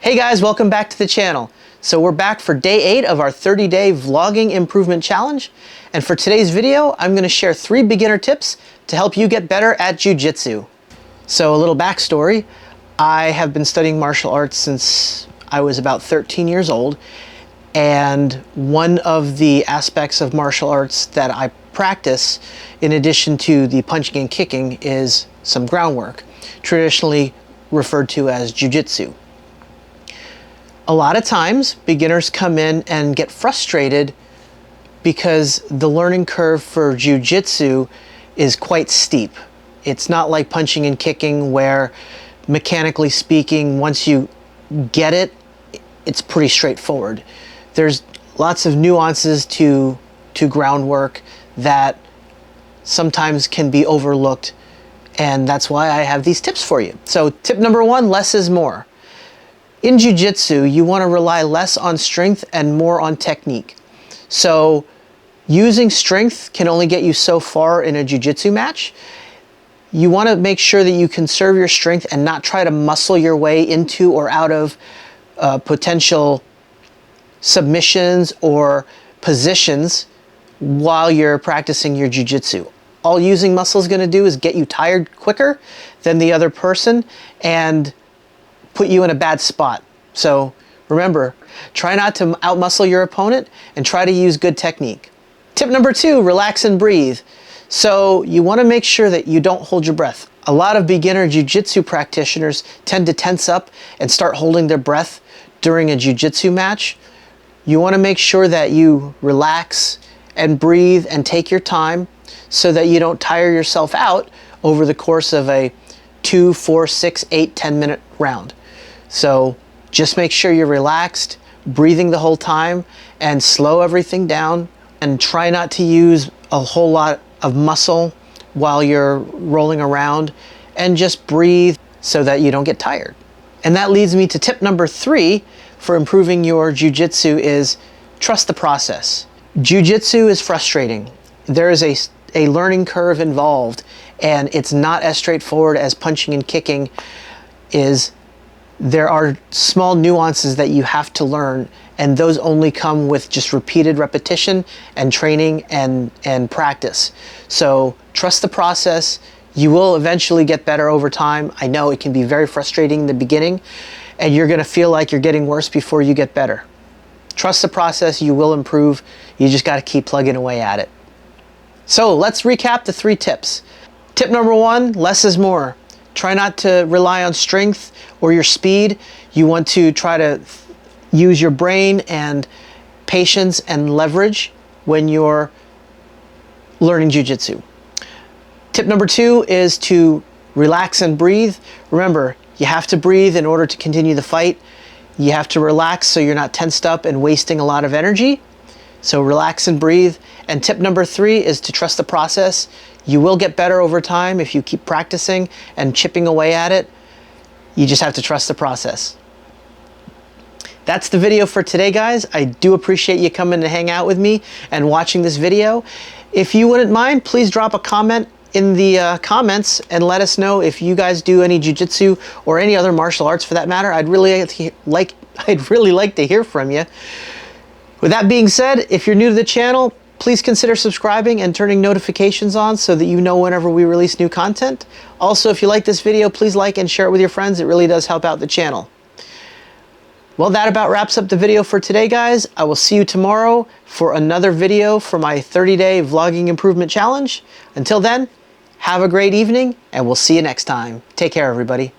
Hey guys, welcome back to the channel. So we're back for day 8 of our 30-day vlogging improvement challenge. And for today's video, I'm going to share 3 beginner tips to help you get better at Jiu-Jitsu. So a little backstory, I have been studying martial arts since I was about 13 years old. And one of the aspects of martial arts that I practice, in addition to the punching and kicking, is some groundwork, traditionally referred to as Jujutsu. A lot of times, beginners come in and get frustrated because the learning curve for Jiu-Jitsu is quite steep. It's not like punching and kicking where, mechanically speaking, once you get it, it's pretty straightforward. There's lots of nuances to groundwork that sometimes can be overlooked, and that's why I have these tips for you. So tip number 1, less is more. In Jiu-Jitsu, you want to rely less on strength and more on technique. So using strength can only get you so far in a Jiu-Jitsu match. You want to make sure that you conserve your strength and not try to muscle your way into or out of potential submissions or positions while you're practicing your Jiu-Jitsu. All using muscle is going to do is get you tired quicker than the other person and put you in a bad spot. So remember, try not to outmuscle your opponent and try to use good technique. Tip number 2, relax and breathe. So you want to make sure that you don't hold your breath. A lot of beginner Jiu-Jitsu practitioners tend to tense up and start holding their breath during a Jiu-Jitsu match. You want to make sure that you relax and breathe and take your time so that you don't tire yourself out over the course of a 2, 4, 6, 8, 10-minute round. So just make sure you're relaxed, breathing the whole time, and slow everything down, and try not to use a whole lot of muscle while you're rolling around, and just breathe so that you don't get tired. And that leads me to tip number 3 for improving your Jiu-Jitsu is trust the process. Jiu-Jitsu is frustrating. There is a learning curve involved, and it's not as straightforward as punching and kicking is. There are small nuances that you have to learn, and those only come with just repeated repetition and training and practice. So trust the process. You will eventually get better over time. I know it can be very frustrating in the beginning, and you're going to feel like you're getting worse before you get better. Trust the process. You will improve. You just got to keep plugging away at it. So let's recap the 3 tips. Tip number 1, less is more. Try not to rely on strength or your speed. You want to try to use your brain and patience and leverage when you're learning Jiu-Jitsu. Tip number 2 is to relax and breathe. Remember, you have to breathe in order to continue the fight. You have to relax so you're not tensed up and wasting a lot of energy. So relax and breathe. And tip number 3 is to trust the process. You will get better over time if you keep practicing and chipping away at it. You just have to trust the process. That's the video for today, guys. I do appreciate you coming to hang out with me and watching this video. If you wouldn't mind, please drop a comment in the comments and let us know if you guys do any Jiu-Jitsu or any other martial arts for that matter. I'd really like to hear from you. With that being said, if you're new to the channel, please consider subscribing and turning notifications on so that you know whenever we release new content. Also, if you like this video, please like and share it with your friends. It really does help out the channel. Well, that about wraps up the video for today, guys. I will see you tomorrow for another video for my 30-day vlogging improvement challenge. Until then, have a great evening, and we'll see you next time. Take care, everybody.